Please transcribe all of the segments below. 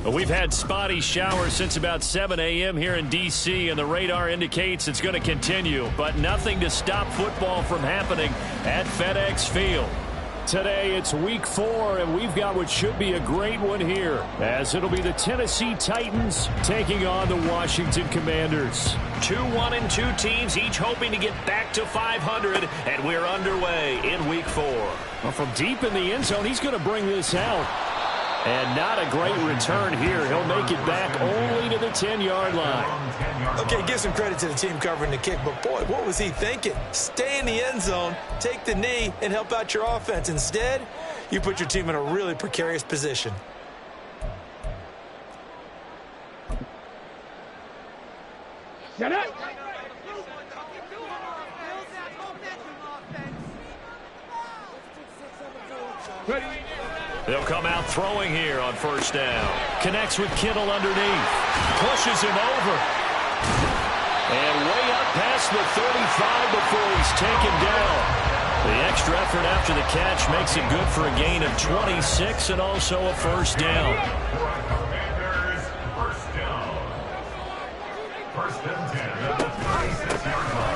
We've had spotty showers since about 7 a.m. here in D.C., and the radar indicates it's going to continue, but nothing to stop football from happening at FedEx Field. Today, it's week 4, and we've got what should be a great one here, as it'll be the Tennessee Titans taking on the Washington Commanders. 2-1-2 teams, each hoping to get back to 500, and we're underway in week 4. Well, from deep in the end zone, he's going to bring this out. And not a great return here. He'll make it back only to the 10-yard line. Okay, give some credit to the team covering the kick, but boy, what was he thinking? Stay in the end zone, take the knee, and help out your offense. Instead, you put your team in a really precarious position. Shut up! Ready? They'll come out throwing here on first down. Connects with Kittle underneath. Pushes him over. And way up past the 35 before he's taken down. The extra effort after the catch makes it good for a gain of 26 and also a first down.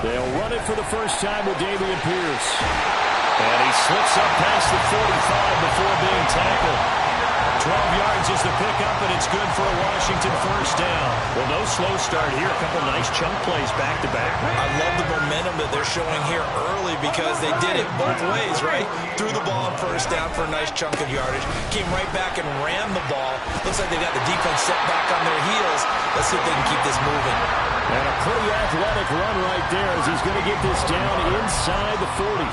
They'll run it for the first time with Dameon Pierce. And he slips up past the 45 before being tackled. 12 yards is the pickup, and it's good for a Washington first down. Well, no slow start here. A couple nice chunk plays back-to-back. I love the momentum that they're showing here early because they did it both ways, right? Threw the ball on first down for a nice chunk of yardage. Came right back and ran the ball. Looks like they got the defense set back on their heels. Let's see if they can keep this moving. And a pretty athletic run right there as he's going to get this down inside the 40.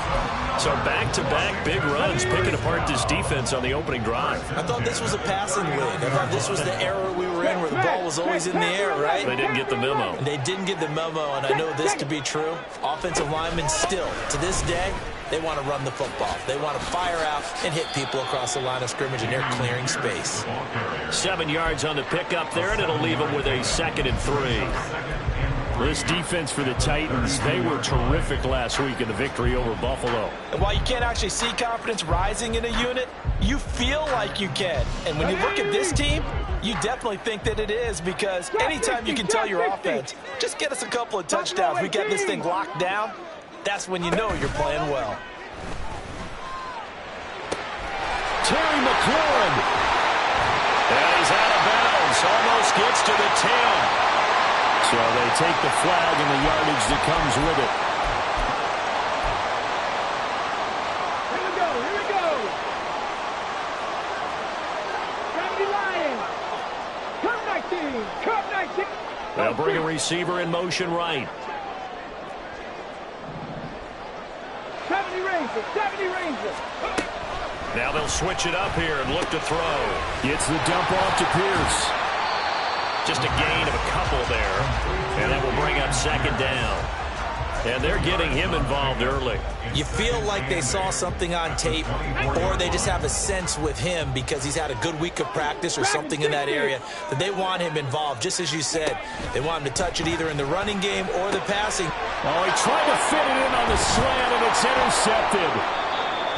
So back-to-back big runs picking apart this defense on the opening drive. I thought this was a passing league. I thought this was the era we were in where the ball was always in the air, right? They didn't get the memo. They didn't get the memo, and I know this to be true. Offensive linemen still, to this day, they want to run the football. They want to fire out and hit people across the line of scrimmage, and they're clearing space. 7 yards on the pickup there, and it'll leave them with a 2nd and 3. This defense for the Titans, they were terrific last week in the victory over Buffalo. And while you can't actually see confidence rising in a unit, you feel like you can. And when you look at this team, you definitely think that it is, because anytime you can tell your offense, just get us a couple of touchdowns, we got this thing locked down, that's when you know you're playing well. Terry McLaurin. And he's out of bounds. Almost gets to the 10. So they take the flag and the yardage that comes with it. Here we go, here we go. Gravity Lions. Come 19, come 19. They'll bring a receiver in motion right. 70 Rangers, 70 Rangers. Now they'll switch it up here and look to throw. Gets the dump off to Pierce. Just a gain of a couple there. And that will bring up 2nd down. And they're getting him involved early. You feel like they saw something on tape, or they just have a sense with him because he's had a good week of practice or something in that area that they want him involved, just as you said. They want him to touch it either in the running game or the passing. Oh, he tried to fit it in on the slant, and it's intercepted.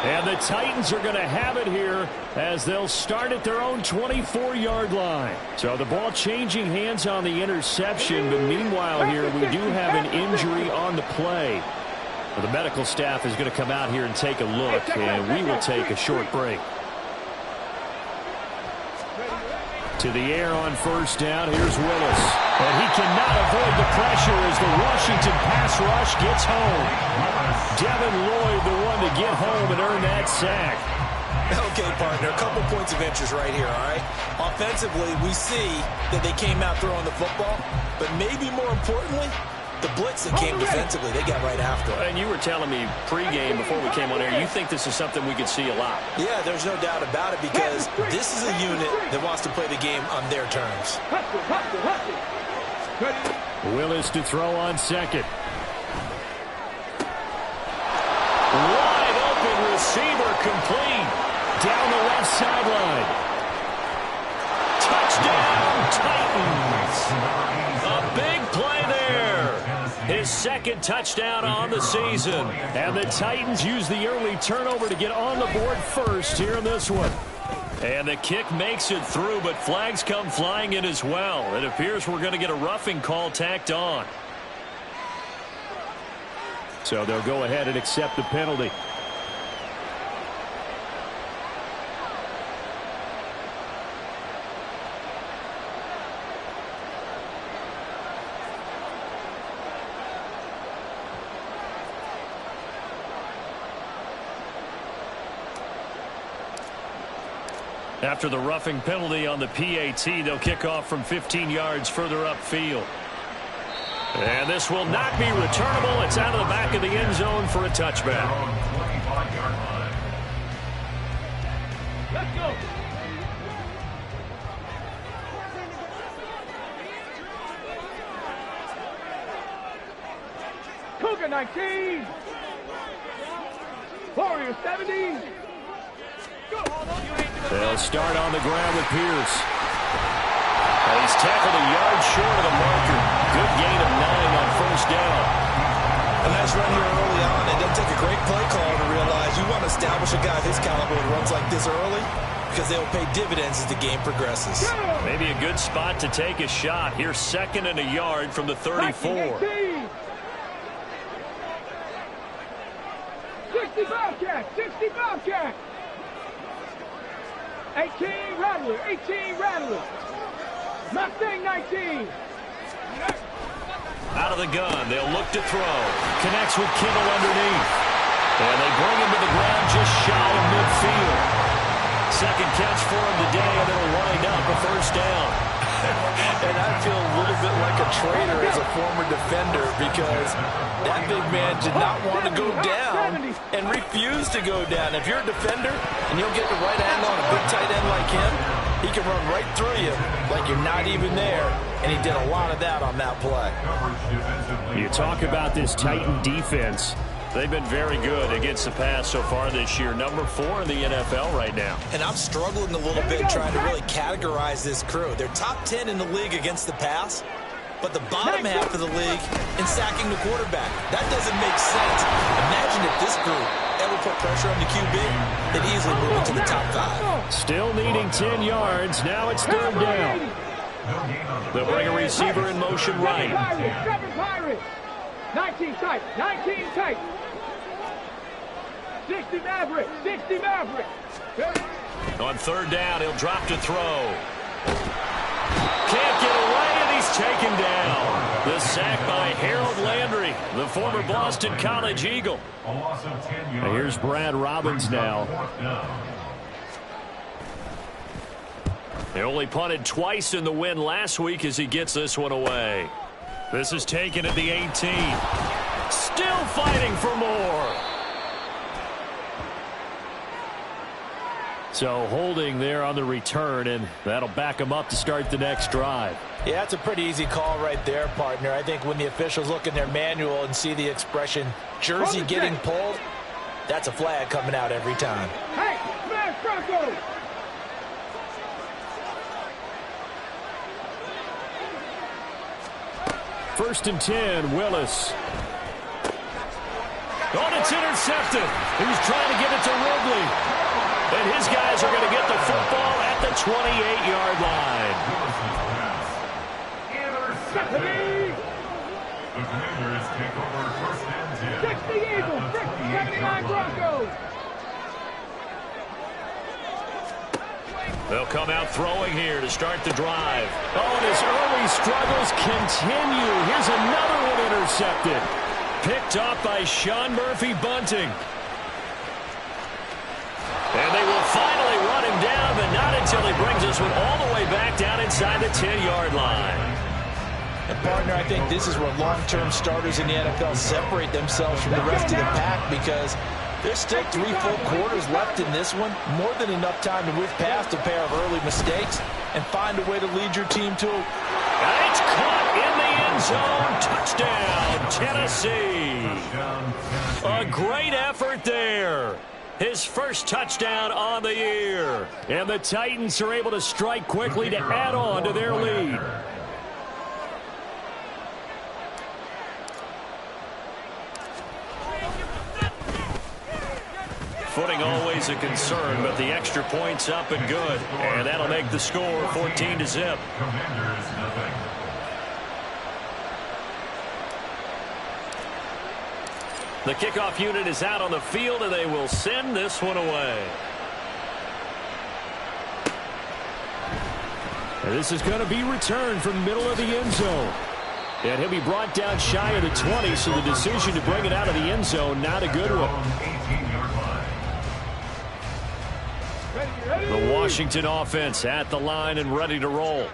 And the Titans are going to have it here as they'll start at their own 24-yard line. So the ball changing hands on the interception, but meanwhile here we do have an injury on the play. Well, the medical staff is going to come out here and take a look, and we will take a short break. To the air on first down, here's Willis. And he cannot avoid the pressure as the Washington pass rush gets home. Devin Lloyd, the one to get home and earn that sack. Okay, partner, a couple points of interest right here, all right? Offensively, we see that they came out throwing the football, but maybe more importantly, the blitz that came defensively, they got right after it. And you were telling me pregame before we came on air, you think this is something we could see a lot. Yeah, there's no doubt about it, because this is a unit that wants to play the game on their terms. Willis to throw on second. Wide open receiver complete. Down the left sideline. Touchdown, Titans. second touchdown on the season. And the Titans use the early turnover to get on the board first here in this one. And the kick makes it through, but flags come flying in as well. It appears we're going to get a roughing call tacked on. So they'll go ahead and accept the penalty. After the roughing penalty on the PAT, they'll kick off from 15 yards further upfield. And this will not be returnable. It's out of the back of the end zone for a touchback. Let's go. Cougar 19. Warrior 70. They'll start on the ground with Pierce. And he's tackled a yard short of the marker. Good gain of 9 on first down. A nice run here early on. It doesn't take a great play call to realize you want to establish a guy of his caliber who runs like this early because they'll pay dividends as the game progresses. Maybe a good spot to take a shot. Here's 2nd and a yard from the 34. 65 catch, 65 catch. 18 Rattler, 18 Rattler. Mustang 19. Out of the gun, they'll look to throw. Connects with Kittle underneath. And they bring him to the ground just shy of midfield. Second catch for him today, and it'll wind up a first down. And I feel a little bit like a traitor as a former defender because that big man did not want to go down and refused to go down. If you're a defender and you'll get the right angle on a big tight end like him, he can run right through you like you're not even there, and he did a lot of that on that play. You talk about this Titan defense. They've been very good against the pass so far this year. Number 4 in the NFL right now. And I'm struggling a little bit trying to really categorize this crew. They're top 10 in the league against the pass, but the bottom half of the league in sacking the quarterback. That doesn't make sense. Imagine if this group ever put pressure on the QB, they'd easily move into the top 5. Still needing 10 yards. Now it's 3rd down. They'll bring a receiver in motion right. 19 tight, 19 tight. 60 Maverick, 60 Maverick. On 3rd down, he'll drop to throw. Can't get away, and he's taken down. The sack by Harold Landry, the former Boston College Eagle. And here's Brad Robbins now. They only punted twice in the win last week as he gets this one away. This is taken at the 18. Still fighting for more. So holding there on the return, and that'll back him up to start the next drive. Yeah, that's a pretty easy call right there, partner. I think when the officials look in their manual and see the expression jersey getting pulled, that's a flag coming out every time. Hey, smash Bronco! First and 10, Willis. Oh, it's intercepted. He's trying to get it to Ridley. And his guys are going to get the football at the 28-yard line. The Commanders take over 1st and 10. 60 Eagles, 79 Broncos. They'll come out throwing here to start the drive. Oh, and his early struggles continue. Here's another one intercepted. Picked up by Sean Murphy-Bunting. And they will finally run him down, but not until he brings this one all the way back down inside the 10-yard line. And, partner, I think this is where long-term starters in the NFL separate themselves from the rest of the pack because there's still 3 full quarters left in this one. More than enough time to move past a pair of early mistakes and find a way to lead your team to. And it's caught in the end zone. Touchdown, Tennessee. A great effort there. His first touchdown on the year. And the Titans are able to strike quickly to add on to their lead. Footing always a concern, but the extra point's up and good. And that'll make the score 14-0. Commanders, nothing. The kickoff unit is out on the field, and they will send this one away. And this is going to be returned from the middle of the end zone. And he'll be brought down shy of the 20, so the decision to bring it out of the end zone, not a good one. 18-yard line. The Washington offense at the line and ready to roll.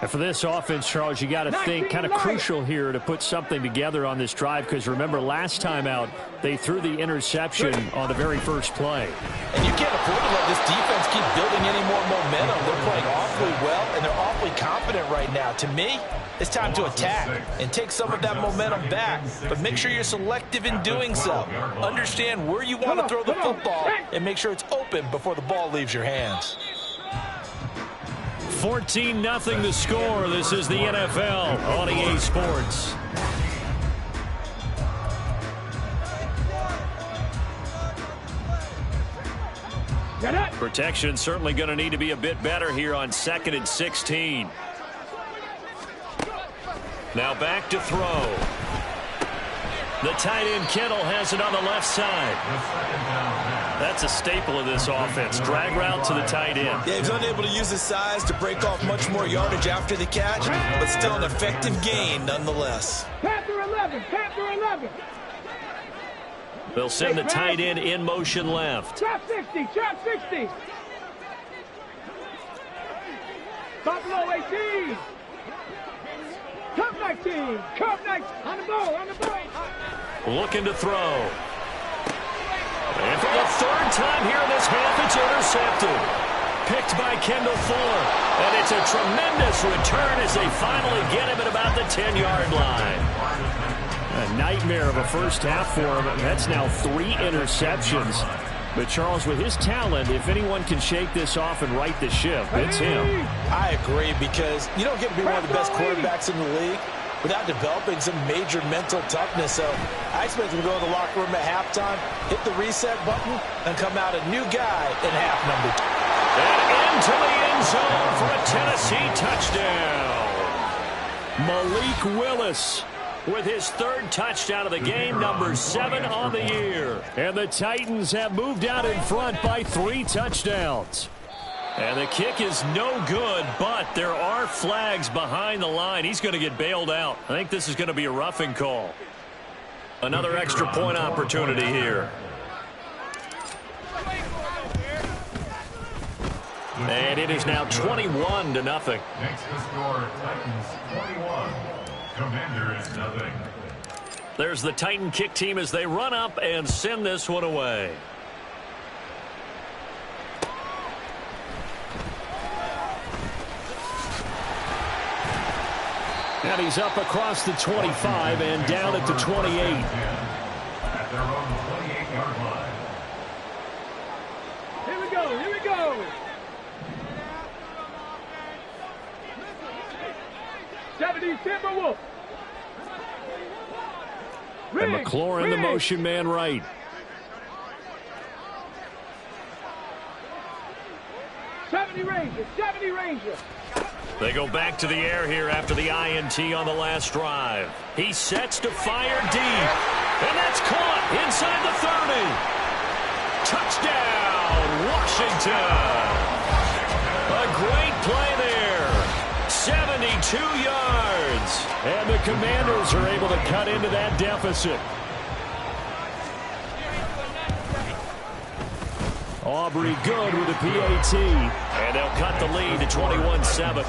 And for this offense, Charles, you got to think kind of crucial here to put something together on this drive, because remember last time out they threw the interception on the very first play. And you can't afford to let this defense keep building any more momentum. They're playing awfully well, and they're awfully confident right now. To me, it's time to attack and take some of that momentum back, but make sure you're selective in doing so. Understand where you want to throw the football and make sure it's open before the ball leaves your hands. 14-0 the score. This is the NFL on EA Sports. Protection certainly going to need to be a bit better here on 2nd and 16. Now back to throw. The tight end Kittle has it on the left side. That's a staple of this offense. Drag route to the tight end. Yeah, he's unable to use his size to break off much more yardage after the catch, but still an effective gain nonetheless. Panther 11, Panther 11. They'll send the tight end in motion left. Trap 60, trap 60. Buffalo 18. Cup 19, Cup 19. On the ball, on the ball. Looking to throw. And for the third time here in this half, it's intercepted. Picked by Kendall Fuller. And it's a tremendous return as they finally get him at about the 10-yard line. A nightmare of a first half for him. That's now 3 interceptions. But Charles, with his talent, if anyone can shake this off and right the ship, it's him. I agree, because you don't get to be one of the best quarterbacks in the league without developing some major mental toughness. So I expect him to go to the locker room at halftime, hit the reset button, and come out a new guy in half number 2. And into the end zone for a Tennessee touchdown. Malik Willis with his 3rd touchdown of the game, number 7 on the year. And the Titans have moved out in front by 3 touchdowns. And the kick is no good, but there are flags behind the line. He's going to get bailed out. I think this is going to be a roughing call. Another extra point opportunity here. And it is now 21-0. Next to score, Titans 21. Commanders, nothing. There's the Titan kick team as they run up and send this one away. And he's up across the 25 and down at the 28. At their own 28-yard line. Here we go, here we go. 70 Timberwolf. And McLaurin, the motion man right. Ranger, 70 Ranger. They go back to the air here after the INT on the last drive. He sets to fire deep. And that's caught inside the 30. Touchdown, Washington. A great play there. 72 yards. And the Commanders are able to cut into that deficit. Aubrey good with a PAT. And they'll cut the lead to 21-7.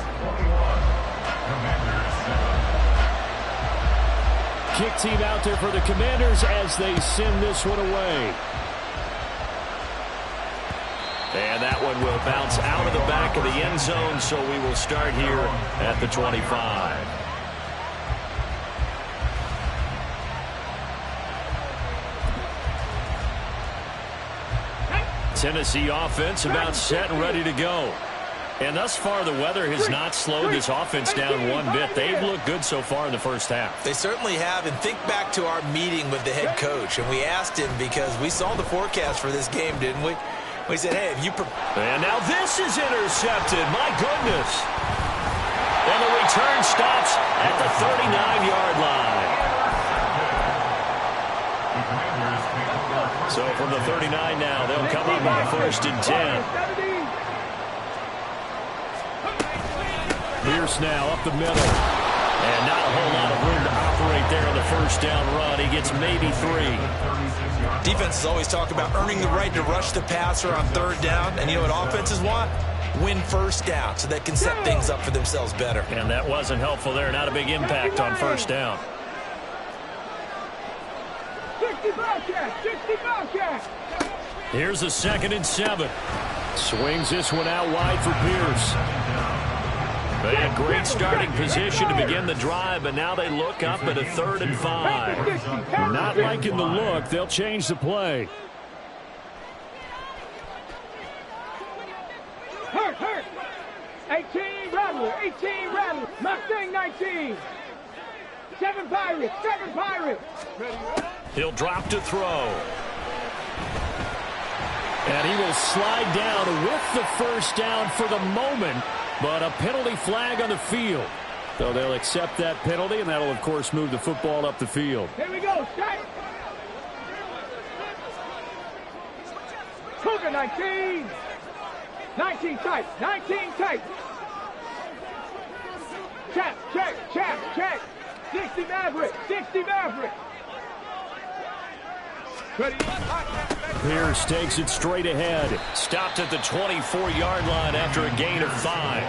Kick team out there for the Commanders as they send this one away. And that one will bounce out of the back of the end zone, so we will start here at the 25. Tennessee offense about set and ready to go. And thus far, the weather has not slowed this offense down one bit. They've looked good so far in the first half. They certainly have. And think back to our meeting with the head coach. And we asked him because we saw the forecast for this game, didn't we? We said, hey, if you... And now this is intercepted. My goodness. And the return stops at the 39-yard line. So from the 39 now, they'll come up on 1st and 10. Pierce now up the middle. And not a whole lot of room to operate there on the first down run. He gets maybe 3. Defenses always talk about earning the right to rush the passer on 3rd down. And you know what offenses want? Win 1st down so they can set things up for themselves better. And that wasn't helpful there. Not a big impact on 1st down. 60 Here's a 2nd and 7. Swings this one out wide for Pierce. They had great starting position to begin the drive, but now they look up at a 3rd and 5. Not liking the look. They'll change the play. Hurt. 18 Rattler. Mustang 19. 7 Pirates. He'll drop to throw. And he will slide down with the first down for the moment, but a penalty flag on the field. So they'll accept that penalty, and that'll, of course, move the football up the field. Here we go. Start. Cougar 19. 19 tight. Check. 60 Maverick. Ready. Pierce takes it straight ahead. Stopped at the 24-yard line after a gain of 5.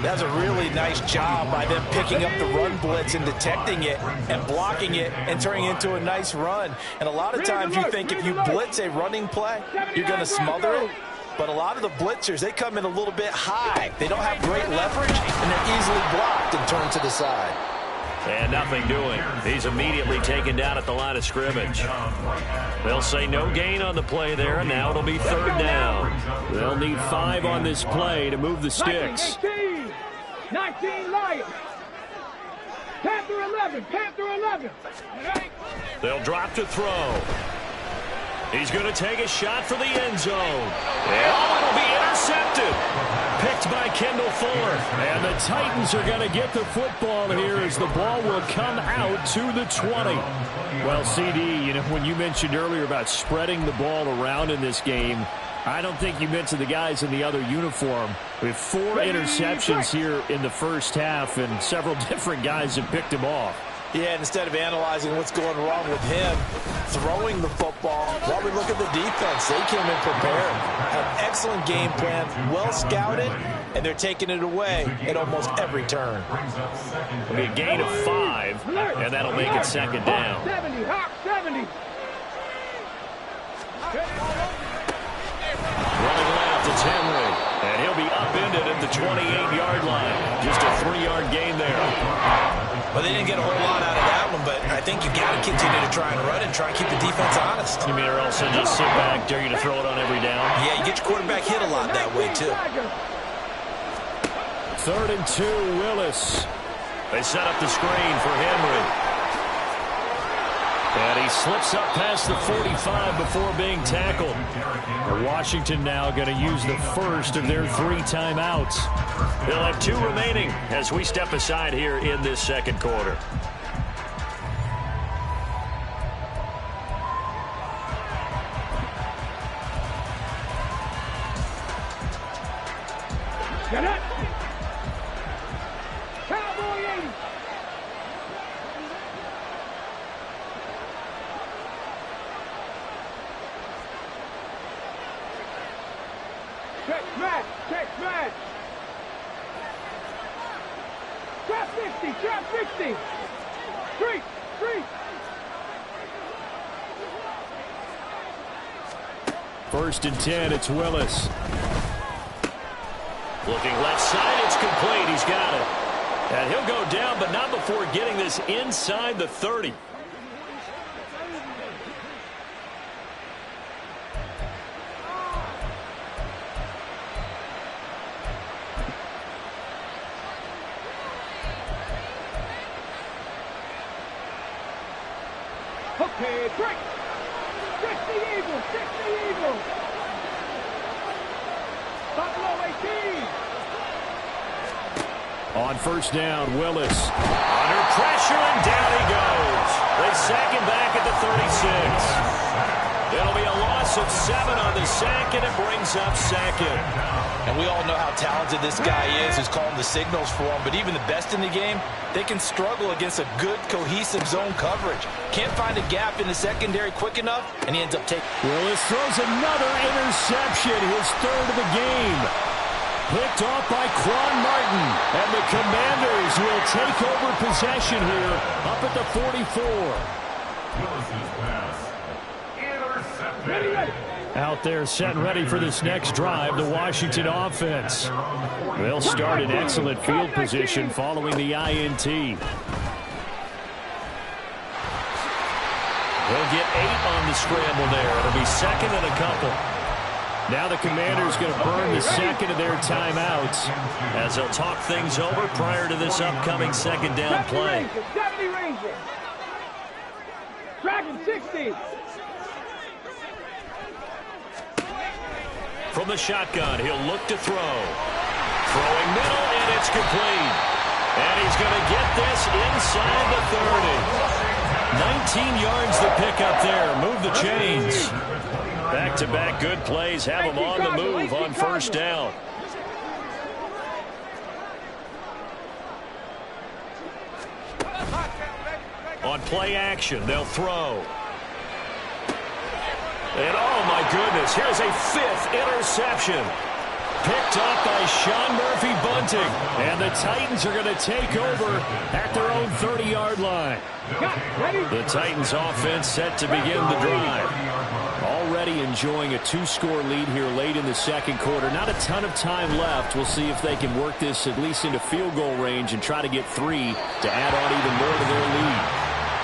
That's a really nice job by them picking up the run blitz and detecting it and blocking it and turning it into a nice run. And a lot of times you think if you blitz a running play, you're going to smother it. But a lot of the blitzers, they come in a little bit high. They don't have great leverage, and they're easily blocked and turned to the side. And nothing doing. He's immediately taken down at the line of scrimmage. They'll say no gain on the play there, and now it'll be 3rd down. They'll need 5 on this play to move the sticks. 19 Lions. Panther 11. They'll drop to throw. He's going to take a shot for the end zone. And it'll be intercepted. Picked by Kendall Fuller. And the Titans are going to get the football here as the ball will come out to the 20. Well, CD, you know, when you mentioned earlier about spreading the ball around in this game, I don't think you mentioned the guys in the other uniform. We have 4 interceptions here in the first half, and several different guys have picked him off. Yeah, and instead of analyzing what's going wrong with him, throwing the football, while we look at the defense, they came in prepared. An excellent game plan, well scouted, and they're taking it away at almost every turn. It'll be a gain of 5, and that'll make it 2nd down. 70. Running left, it's Henry, and he'll be upended at the 28-yard line. Just a 3-yard gain there. Well, they didn't get a whole lot out of that one, but I think you got to continue to try and run and try and keep the defense honest. You mean or else they'll just sit back, dare you to throw it on every down? Yeah, you get your quarterback hit a lot that way, too. 3rd and 2, Willis. They set up the screen for Henry. And he slips up past the 45 before being tackled. Washington now going to use the first of their 3 timeouts. They'll have 2 remaining as we step aside here in this second quarter. Get it. Cowboy 80. Check match. Trap 60. Street. 1st and 10, it's Willis. Looking left side, it's complete. He's got it. And he'll go down, but not before getting this inside the 30. Rotate, break. 60 Eagles, 60 Eagles. Buffalo 18. On first down, Willis. Under pressure, and down he goes. They sack him back at the 36. It'll be a loss of 7 on the sack, and it brings up second. And we all know how talented this guy is who's calling the signals for him, but even the best in the game, they can struggle against a good, cohesive zone coverage. Can't find a gap in the secondary quick enough, and he ends up taking... Willis throws another interception, his third of the game. Picked off by Quan Martin, and the Commanders will take over possession here up at the 44. Willis's pass. Intercepted. Ready. Out there set and ready for this next drive, the Washington offense. They'll start in excellent field position following the INT. They'll get 8 on the scramble there. It'll be second and a couple. Now the Commanders going to burn the second of their timeouts as they'll talk things over prior to this upcoming second down play. 70 Rangers. Dragon 60. From the shotgun, he'll look to throw. Throwing middle, and it's complete. And he's going to get this inside the 30. 19 yards to pick up there. Move the chains. Back-to-back good plays have him on the move on first down. On play action, they'll throw. And oh my goodness, here's a 5th interception. Picked up by Sean Murphy Bunting. And the Titans are going to take over at their own 30-yard line. The Titans offense set to begin the drive. Already enjoying a 2-score lead here late in the second quarter. Not a ton of time left. We'll see if they can work this at least into field goal range and try to get 3 to add on even more to their lead.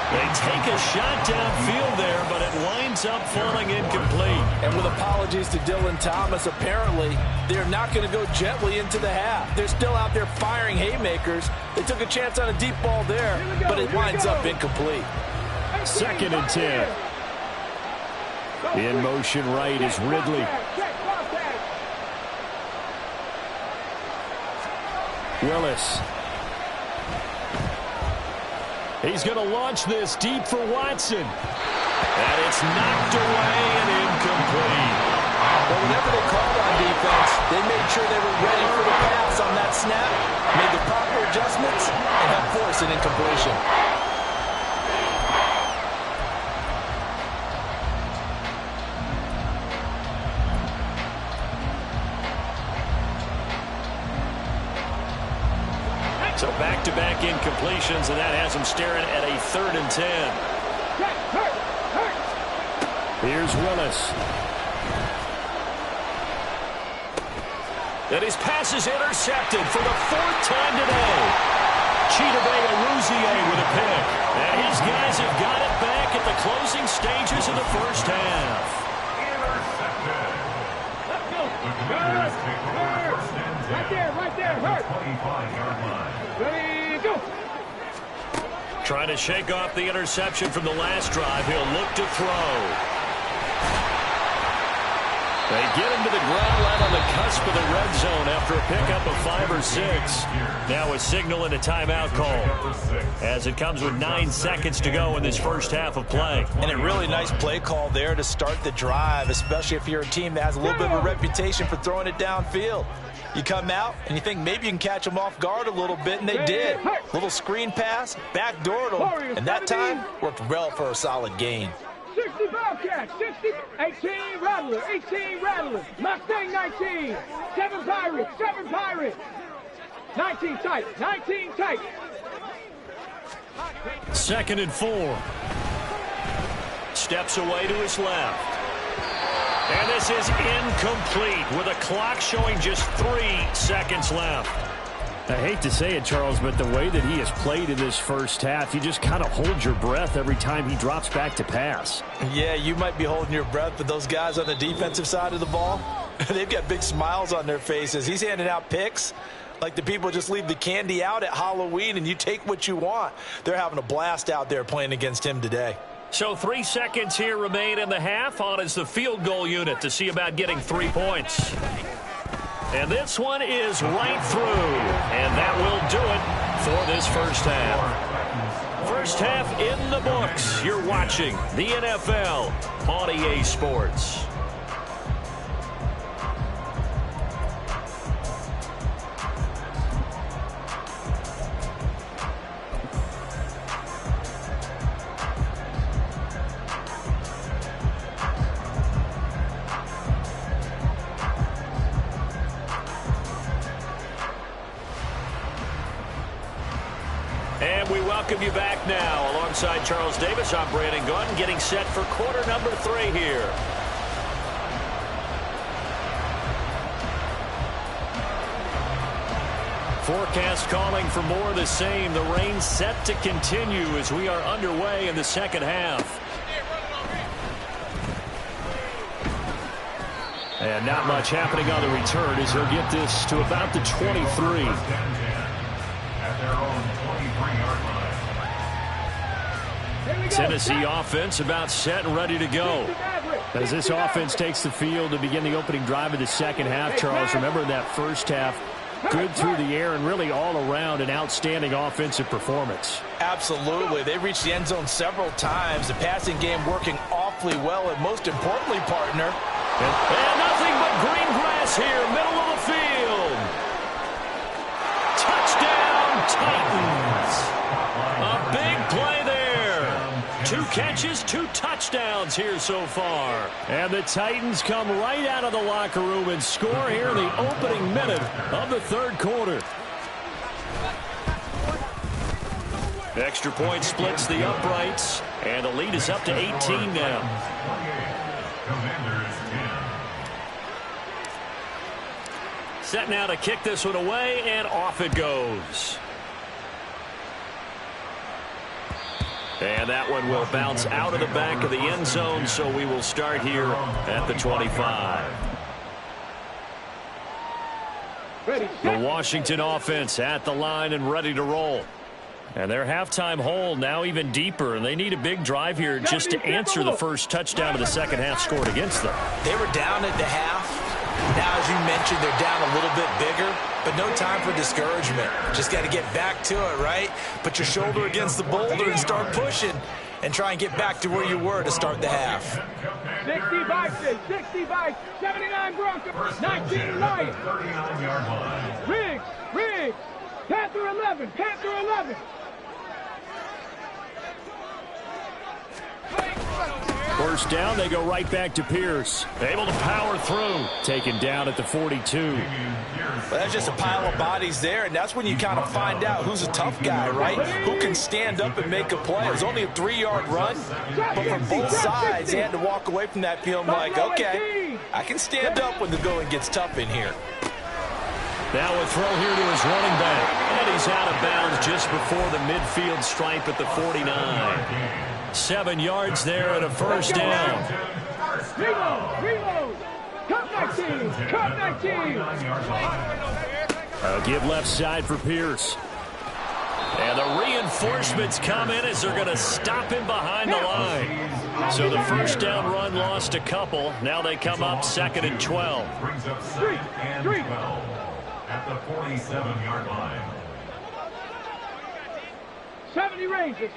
They take a shot downfield there, but it winds up falling incomplete. And with apologies to Dylan Thomas, apparently they're not going to go gently into the half. They're still out there firing haymakers. They took a chance on a deep ball there, but it winds up incomplete. Second and 10. In motion right is Ridley. Willis. He's going to launch this deep for Watson. And it's knocked away and incomplete. Well, whenever they called on defense, they made sure they were ready for the pass on that snap, made the proper adjustments, and helped force an incompletion. So back-to-back incompletions, and that has him staring at a 3rd and 10. Here's Willis. And his pass is intercepted for the 4th time today. Chidobe Awuzie with a pick. And his guys have got it back at the closing stages of the first half. Right there, hurt. 25-yard line. Ready, go. Trying to shake off the interception from the last drive. He'll look to throw. They get him to the ground right on the cusp of the red zone after a pickup of 5 or 6. Now a signal and a timeout call as it comes with 9 seconds to go in this first half of play. And a really nice play call there to start the drive, especially if you're a team that has a little bit of a reputation for throwing it downfield. You come out and you think maybe you can catch them off guard a little bit, and they did. Little screen pass, backdoored them, and that time worked well for a solid gain. 60 Bobcats, 60, 18 Rattler, 18 Rattler, Mustang 19, 7 Pirates, 7 Pirates, 19 tight, 19 tight. 2nd and 4. Steps away to his left. And this is incomplete with a clock showing just 3 seconds left. I hate to say it, Charles, but the way that he has played in this first half, you just kind of hold your breath every time he drops back to pass. Yeah, you might be holding your breath, but those guys on the defensive side of the ball, they've got big smiles on their faces. He's handing out picks like the people just leave the candy out at Halloween and you take what you want. They're having a blast out there playing against him today. So 3 seconds here remain in the half. On is the field goal unit to see about getting 3 points. And this one is right through. And that will do it for this first half. First half in the books. You're watching the NFL on EA Sports. And we welcome you back now. Alongside Charles Davis, I'm Brandon Gunn, getting set for quarter number 3 here. Forecast calling for more of the same. The rain set to continue as we are underway in the second half. And not much happening on the return as he'll get this to about the 23. Tennessee offense about set and ready to go. As this offense takes the field to begin the opening drive of the second half, Charles, remember that first half, good through the air and really all around an outstanding offensive performance. Absolutely. They reached the end zone several times. The passing game working awfully well, and most importantly, partner. And nothing but green grass here, middle of the field. Touchdown, Titans. A big play there. 2 catches, 2 touchdowns here so far. And the Titans come right out of the locker room and score here in the opening minute of the third quarter. Extra point splits the uprights, and the lead is up to 18 now. Set now to kick this one away, and off it goes. And that one will bounce out of the back of the end zone, so we will start here at the 25. The Washington offense at the line and ready to roll. And their halftime hole now even deeper, and they need a big drive here just to answer the first touchdown of the second half scored against them. They were down at the half. Now, as you mentioned, they're down a little bit bigger, but no time for discouragement. Just got to get back to it, right? Put your shoulder against the boulder and start pushing and try and get back to where you were to start the half. 60 Vikings, 60 Vikings, 79 Broncos, 19 Lions. Riggs, Panther 11, Panther 11. First down, they go right back to Pierce. Able to power through. Taken down at the 42. Well, that's just a pile of bodies there, and that's when you kind of find out who's a tough guy, right? Who can stand up and make a play. It was only a 3-yard run, but from both sides, they had to walk away from that feeling like, okay, I can stand up when the going gets tough in here. Now a throw here to his running back. And he's out of bounds just before the midfield stripe at the 49. 7 yards there and a first down. Reload. Cut 19. Cut 19. I'll give left side for Pierce. And the reinforcements come in as they're going to stop him behind the line. So the first down run lost a couple. Now they come up 2nd and 12. Brings up 2nd and 12 at the 47-yard line. 70 Rangers.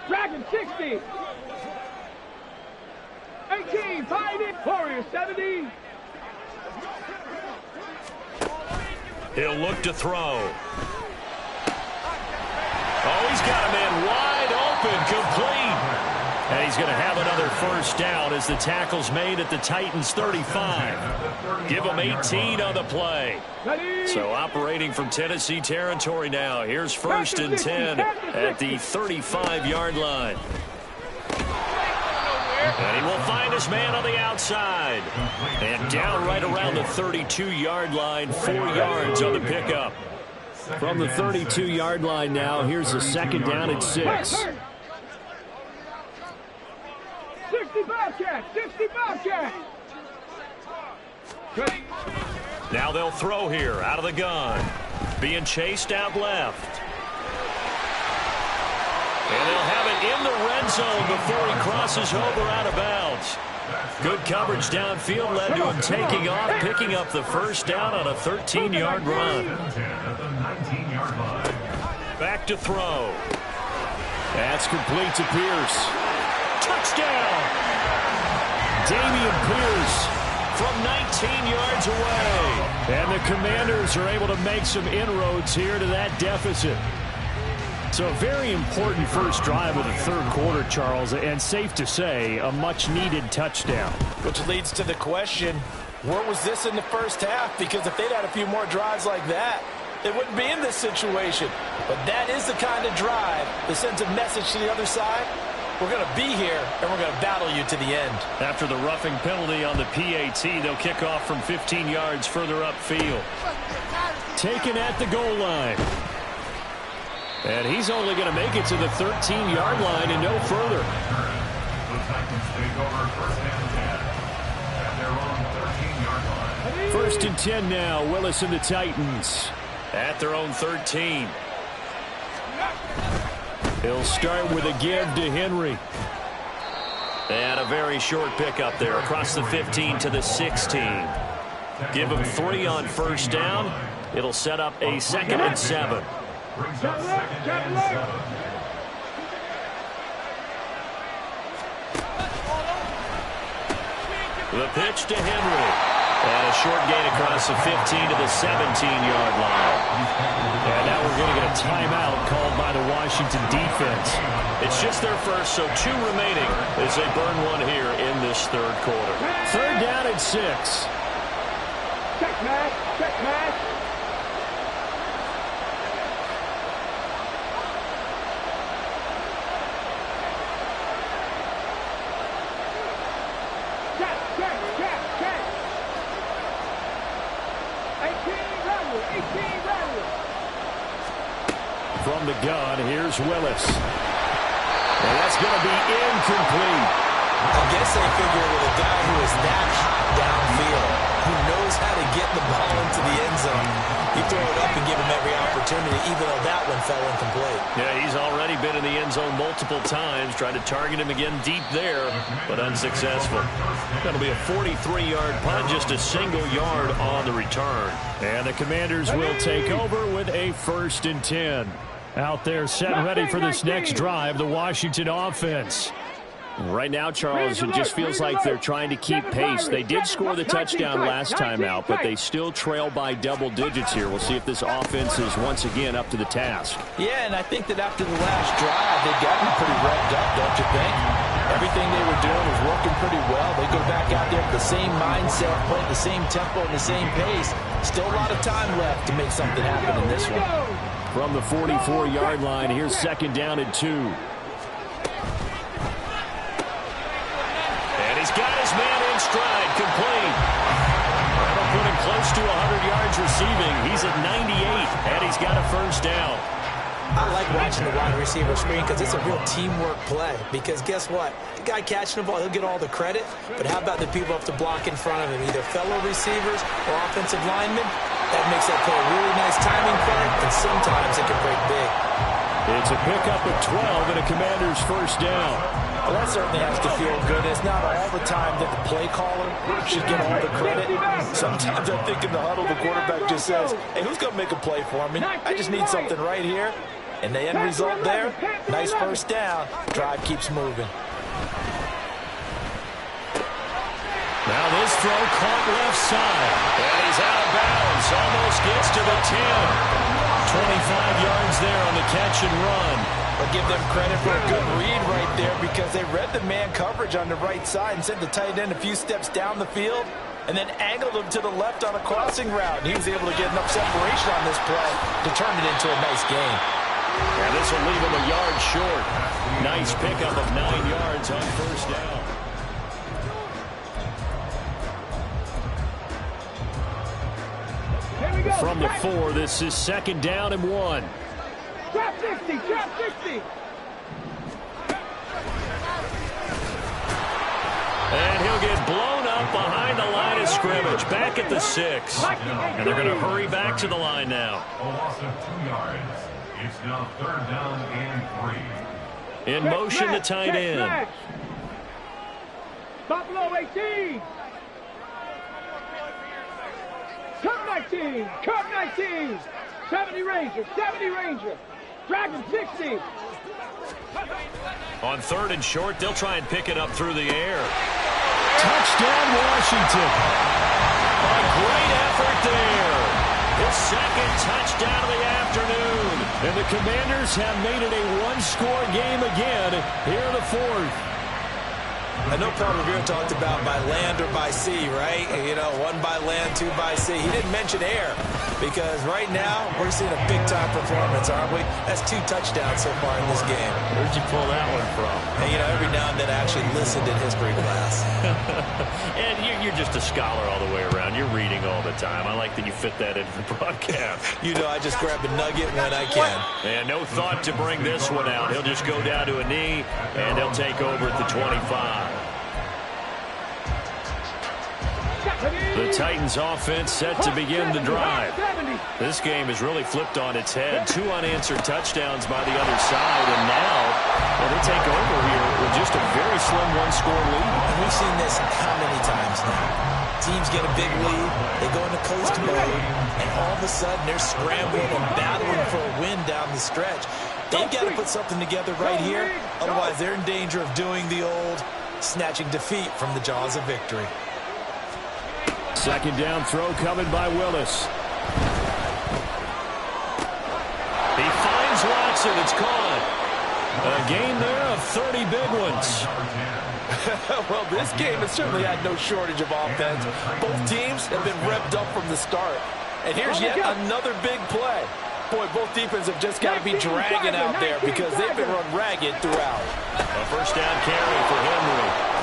Dragon 60. 18, find it. Warriors 70. He'll look to throw. Oh, he's got a man wide open, complete. And he's going to have another first down as the tackle's made at the Titans 35. Give them 18 on the play. So operating from Tennessee territory now. Here's 1st and 10 at the 35-yard line. And he will find his man on the outside. And down right around the 32-yard line, 4 yards on the pickup. From the 32-yard line now, here's a 2nd down and 6. 60 Bobcats. Now they'll throw here out of the gun. Being chased out left. And they'll have it in the red zone before he crosses over out of bounds. Good coverage downfield led to him taking off, picking up the first down on a 13-yard run. Back to throw. That's complete to Pierce. Touchdown! Dameon Pierce from 19 yards away. And the Commanders are able to make some inroads here to that deficit. So a very important first drive of the third quarter, Charles, and safe to say, a much-needed touchdown. Which leads to the question, where was this in the first half? Because if they'd had a few more drives like that, they wouldn't be in this situation. But that is the kind of drive that sends a message to the other side. We're going to be here, and we're going to battle you to the end. After the roughing penalty on the PAT, they'll kick off from 15 yards further upfield. Taken at the goal line. And he's only going to make it to the 13-yard line and no further. The Titans take over first and 10 at their own 13-yard line. First and 10 now. Willis and the Titans at their own 13. He'll start with a give to Henry. And a very short pickup there across the 15 to the 16. Give him 3 on first down. It'll set up a 2nd and 7. Brings up 2nd and 7. The pitch to Henry. And a short gain across the 15 to the 17-yard line. And now we're going to get a timeout called by the Washington defense. It's just their first, so 2 remaining as they burn one here in this third quarter. Third down and 6. Check match, check match. From the gun, here's Willis. And that's going to be incomplete. I guess they figure with a guy who is that hot downfield, who knows how to get the ball into the end zone, you throw it up and give him every opportunity, even though that one fell incomplete. Yeah, he's already been in the end zone multiple times, trying to target him again deep there, but unsuccessful. That'll be a 43-yard punt, just a single yard on the return. And the Commanders will take over with a 1st and 10. Out there set ready for this next drive, the Washington offense. Right now, Charles, it just feels like they're trying to keep pace. They did score the touchdown last time out, but they still trail by double digits here. We'll see if this offense is once again up to the task. Yeah, and I think that after the last drive, they've gotten pretty revved up, don't you think? Everything they were doing was working pretty well. They go back out there with the same mindset, play at the same tempo and the same pace. Still a lot of time left to make something happen in this one. From the 44-yard line, here's 2nd down and 2. And he's got his man in stride, complete. That'll put him close to 100 yards receiving. He's at 98, and he's got a first down. I like watching the wide receiver screen because it's a real teamwork play. Because guess what? The guy catching the ball, he'll get all the credit. But how about the people up to block in front of him, either fellow receivers or offensive linemen? That makes that play a really nice timing play, and sometimes it can break big. It's a pickup of 12 and a Commander's first down. Well, that certainly has to feel good. It's not all the time that the play caller should get all the credit. Sometimes I think in the huddle, the quarterback just says, hey, who's going to make a play for me? I just need something right here. And the end result there, nice first down. Drive keeps moving. Now this throw caught left side. And he's out of bounds. Almost gets to the 10. 25 yards there on the catch and run. I'll give them credit for a good read right there because they read the man coverage on the right side and sent the tight end a few steps down the field and then angled him to the left on a crossing route. And he was able to get enough separation on this play to turn it into a nice gain. And this will leave him a yard short. Nice pickup of 9 yards on first down. From the 4, this is 2nd down and 1. Trap 60, trap 60. And he'll get blown up behind the line of scrimmage, back at the 6. And they're going to hurry back to the line now. A loss of 2 yards. It's now 3rd down and 3. In motion, the tight end. Buffalo 18. Cup 19. Cup 19. 70 Ranger. 70 Ranger. Dragon 60. On 3rd and short, they'll try and pick it up through the air. Touchdown, Washington. A great effort there. His 2nd touchdown of the afternoon. And the Commanders have made it a one-score game again here in the 4th. I know Paul Revere talked about by land or by sea, right? You know, 1 by land, 2 by sea. He didn't mention air because right now we're seeing a big-time performance, aren't we? That's 2 touchdowns so far in this game. Where'd you pull that one from? And, you know, every now and then I actually listened in history class. And you're just a scholar all the way around. You're reading all the time. I like that you fit that into the broadcast. You know, I just grab a nugget when I can. And no thought to bring this one out. He'll just go down to a knee, and they'll take over at the 25. The Titans offense set to begin the drive. This game has really flipped on its head. 2 unanswered touchdowns by the other side, and now they take over here with just a very slim one-score lead. And we've seen this how many times now? Teams get a big lead, they go into coast mode, and all of a sudden they're scrambling and battling for a win down the stretch. They've got to put something together right here, otherwise they're in danger of doing the old snatching defeat from the jaws of victory. 2nd down throw coming by Willis. He finds Watson. It's caught. A gain there of 30 big ones. Well, this game has certainly had no shortage of offense. Both teams have been revved up from the start. And here's yet another big play. Boy, both defenses have just got to be dragging out there because they've been run ragged throughout. A 1st down carry for Henry.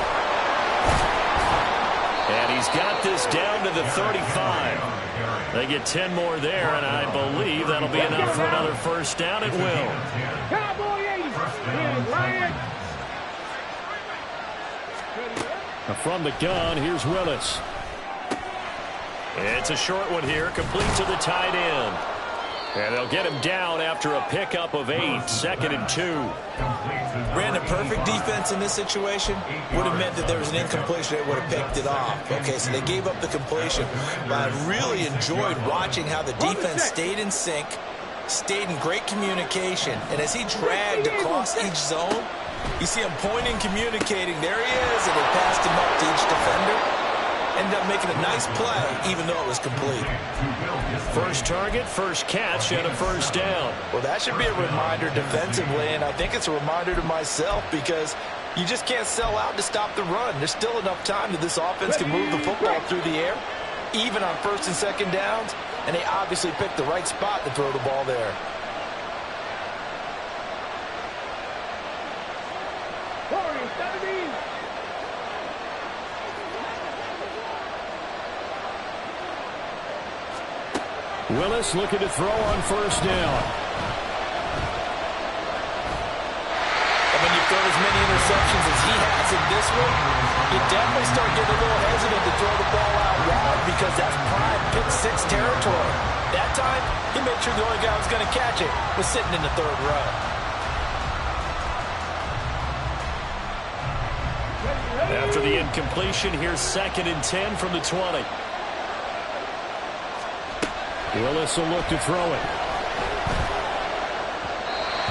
And he's got this down to the 35. They get 10 more there, and I believe that'll be enough for another 1st down. It will. Cowboy 80. From the gun, here's Willis. It's a short one here, complete to the tight end. And they'll get him down after a pickup of 8, 2nd and 2. Brandon, perfect defense in this situation would have meant that there was an incompletion that would have picked it off. Okay, so they gave up the completion. But I really enjoyed watching how the defense stayed in sync, stayed in great communication. And as he dragged across each zone, you see him pointing, communicating. There he is, and he passed him up to each defender. Ended up making a nice play, even though it was complete. 1st target, 1st catch, and a 1st down. Well, that should be a reminder defensively, and I think it's a reminder to myself because you just can't sell out to stop the run. There's still enough time that this offense can move the football through the air, even on 1st and 2nd downs, and they obviously picked the right spot to throw the ball there. Willis looking to throw on 1st down. And when you throw as many interceptions as he has in this one, you definitely start getting a little hesitant to throw the ball out wide because that's prime pick-6 territory. That time, he made sure the only guy who was going to catch it was sitting in the 3rd row. After the incompletion, here's 2nd and 10 from the 20. Willis will look to throw it.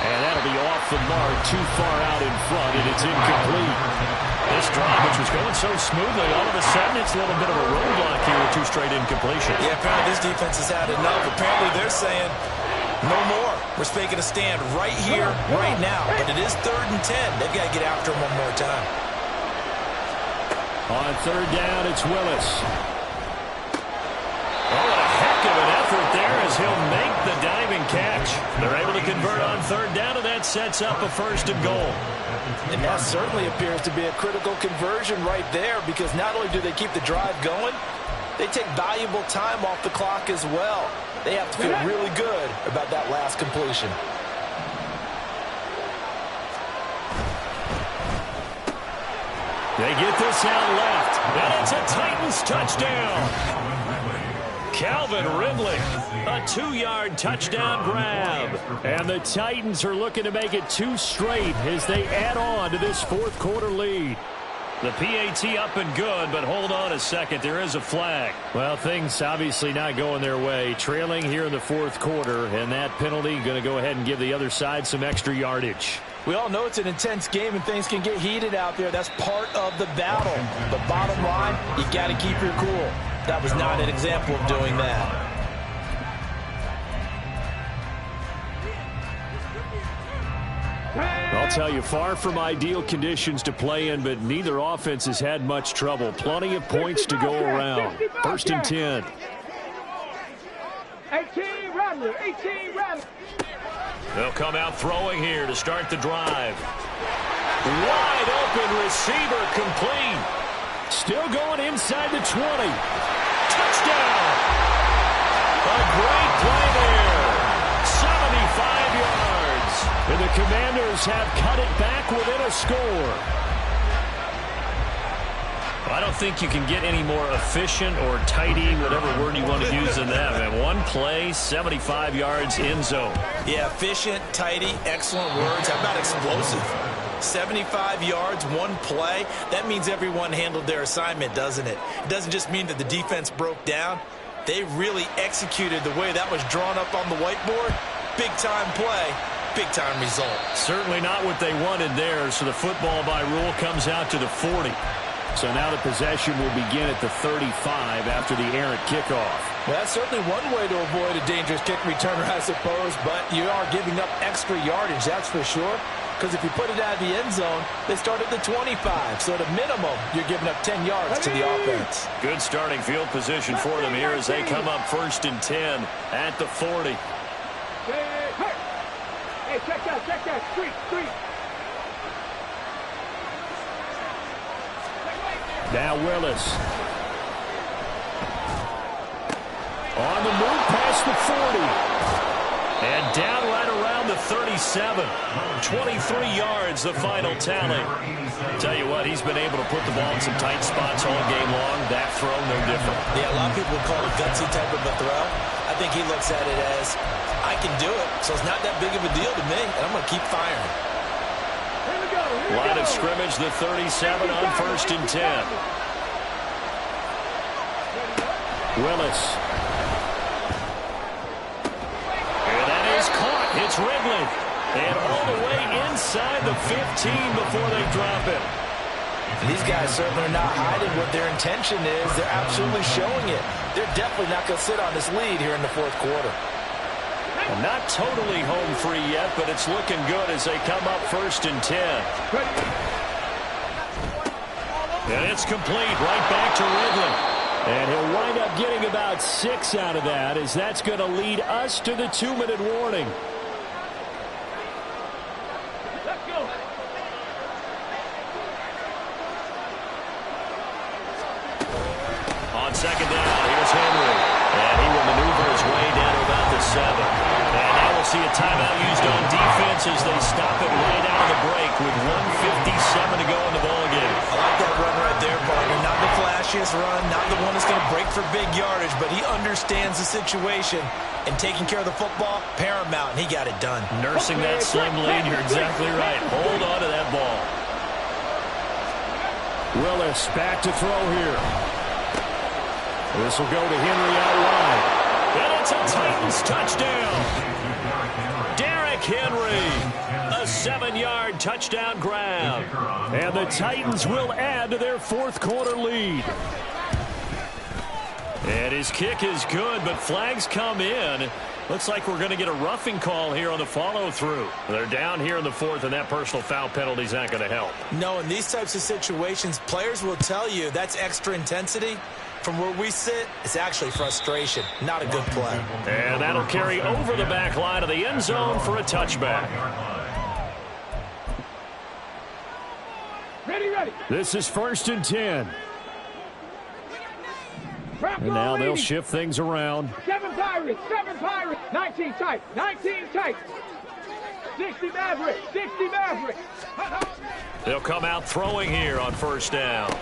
And that'll be off the mark, too far out in front, and it's incomplete. This drive, which was going so smoothly, all of a sudden it's a little bit of a roadblock here with 2 straight incompletions. Yeah, apparently this defense has had enough. Apparently they're saying, no more. We're making a stand right here, right now. But it is 3rd and 10. They've got to get after him one more time. On 3rd down, it's Willis. Oh, what a heck of an effort there as he'll make the diving catch. They're able to convert on 3rd down, and that sets up a 1st and goal. And that certainly appears to be a critical conversion right there because not only do they keep the drive going, they take valuable time off the clock as well. They have to feel really good about that last completion. They get this out left, and it's a Titans touchdown. Calvin Ridley, a 2-yard touchdown grab. And the Titans are looking to make it 2 straight as they add on to this fourth quarter lead. The PAT up and good, but hold on a second. There is a flag. Well, things obviously not going their way. Trailing here in the fourth quarter, and that penalty going to go ahead and give the other side some extra yardage. We all know it's an intense game and things can get heated out there. That's part of the battle. But bottom line, you got to keep your cool. That was not an example of doing that. I'll tell you, far from ideal conditions to play in, but neither offense has had much trouble. Plenty of points to go around. First and 10. 18 Rattler, 18 Rattler. They'll come out throwing here to start the drive. Wide open receiver complete. Still going inside the 20. Touchdown. A great play there. 75 yards. And the Commanders have cut it back within a score. I don't think you can get any more efficient or tidy, whatever word you want to use in that. And one play, 75 yards in zone. Yeah, efficient, tidy, excellent words. How about explosive? 75 yards, one play. That means everyone handled their assignment, doesn't it? It doesn't just mean that the defense broke down. They really executed the way that was drawn up on the whiteboard. Big-time play. Big-time result. Certainly not what they wanted there, so the football by rule comes out to the 40. So now the possession will begin at the 35 after the errant kickoff. Well, that's certainly one way to avoid a dangerous kick returner, I suppose, but you are giving up extra yardage, that's for sure. Because if you put it out of the end zone, they start at the 25. So at a minimum, you're giving up 10 yards to the offense. Good starting field position for them here as they come up first and 10 at the 40. Hey, check that. Street. Now Willis. On the move past the 40. And down right around the 37. 23 yards, the final tally. Tell you what, he's been able to put the ball in some tight spots all game long. That throw, no different. Yeah, a lot of people would call it gutsy type of a throw. I think he looks at it as, I can do it, so it's not that big of a deal to me, and I'm going to keep firing. Line of scrimmage, the 37 on first and 10. Willis. And that is caught. It's Ridley. And all the way inside the 15 before they drop it. These guys certainly are not hiding what their intention is. They're absolutely showing it. They're definitely not going to sit on this lead here in the fourth quarter. Well, not totally home free yet, but it's looking good as they come up first and 10. And it's complete right back to Ridley. And he'll wind up getting about 6 out of that, as that's going to lead us to the 2-minute warning. Let's go. On second down, here's Henry. And he will maneuver his way down to about the 7. And now we'll see a timeout used on defense as they stop it right out of the break with 1:57 to go in the ballgame. I like that run right there, partner. Not the flashiest run, not the one that's going to break for big yardage, but he understands the situation. And taking care of the football, paramount, and he got it done. Nursing that slim lead, you're exactly right. Hold on to that ball. Willis back to throw here. This will go to Henry out wide. And it's a Titans touchdown. Derrick Henry, a 7-yard touchdown grab. And the Titans will add to their fourth quarter lead. And his kick is good, but flags come in. Looks like we're going to get a roughing call here on the follow-through. They're down here in the fourth, and that personal foul penalty is not going to help. No, in these types of situations, players will tell you that's extra intensity. From where we sit, it's actually frustration, not a good play. And that'll carry over the back line of the end zone for a touchback. Ready. This is first and 10. And now they'll shift things around. 7 Pirates. 19 tight. 60 Mavericks. They'll come out throwing here on first down.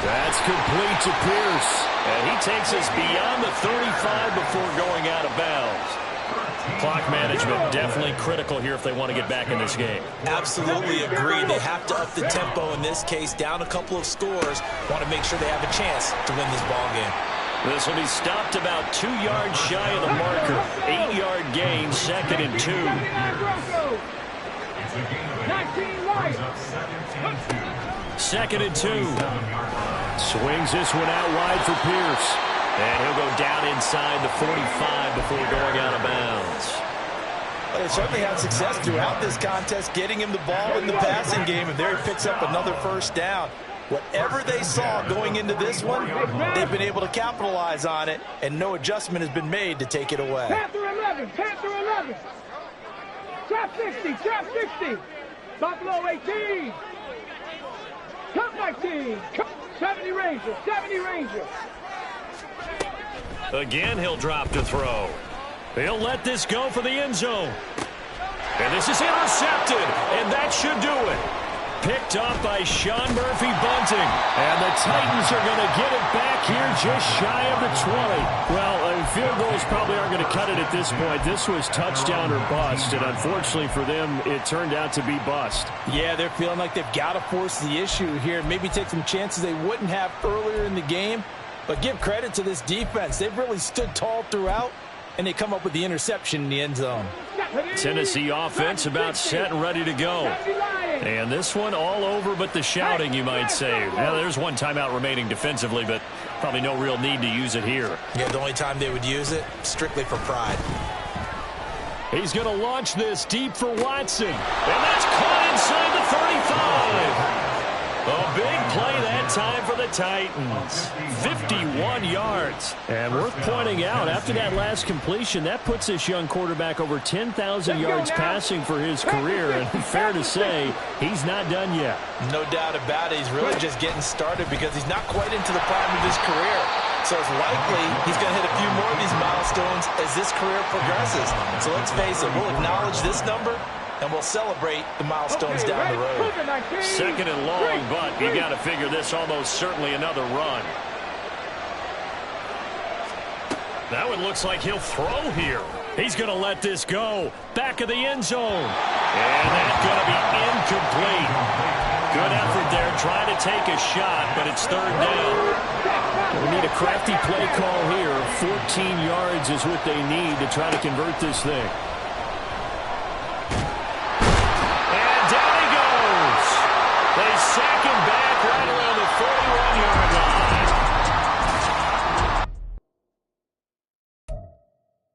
That's complete to Pierce. And he takes us beyond the 35 before going out of bounds. Clock management definitely critical here if they want to get back in this game. Absolutely agree. They have to up the tempo in this case, down a couple of scores. Want to make sure they have a chance to win this ball game. This will be stopped about 2 yards shy of the marker. 8-yard gain, 2nd and 2. 2nd and 2. Swings this one out wide for Pierce. And he'll go down inside the 45 before going out of bounds. Well, they certainly had success throughout this contest, getting him the ball in the passing game, and there he picks up another first down. Whatever they saw going into this one, they've been able to capitalize on it, and no adjustment has been made to take it away. Panther 11, Panther 11. Trap 60, trap 60. Buffalo 18. Cut 19. 70 Ranger, 70 Ranger. Again, he'll drop to throw. He'll let this go for the end zone. And this is intercepted, and that should do it. Picked up by Sean Murphy Bunting. And the Titans are going to get it back here just shy of the 20. Well, field goals probably aren't going to cut it at this point. This was touchdown or bust, and unfortunately for them, it turned out to be bust. Yeah, they're feeling like they've got to force the issue here, maybe take some chances they wouldn't have earlier in the game. But give credit to this defense. They've really stood tall throughout, and they come up with the interception in the end zone. Tennessee offense about set and ready to go. And this one all over but the shouting, you might say. Now, there's one timeout remaining defensively, but probably no real need to use it here. Yeah, the only time they would use it, strictly for pride. He's going to launch this deep for Watson. And that's caught inside the 35. A big play that time for the Titans. 51 yards. And worth pointing out, after that last completion, that puts this young quarterback over 10,000 yards passing for his career. And fair to say, he's not done yet. No doubt about it. He's really just getting started because he's not quite into the prime of his career. So it's likely he's going to hit a few more of these milestones as this career progresses. So let's face it, we'll acknowledge this number, and we'll celebrate the milestones down the road. 2nd and long, but you got to figure this almost certainly another run. That one looks like he'll throw here. He's going to let this go. Back of the end zone. And that's going to be incomplete. Good effort there trying to take a shot, but it's 3rd down. We need a crafty play call here. 14 yards is what they need to try to convert this thing.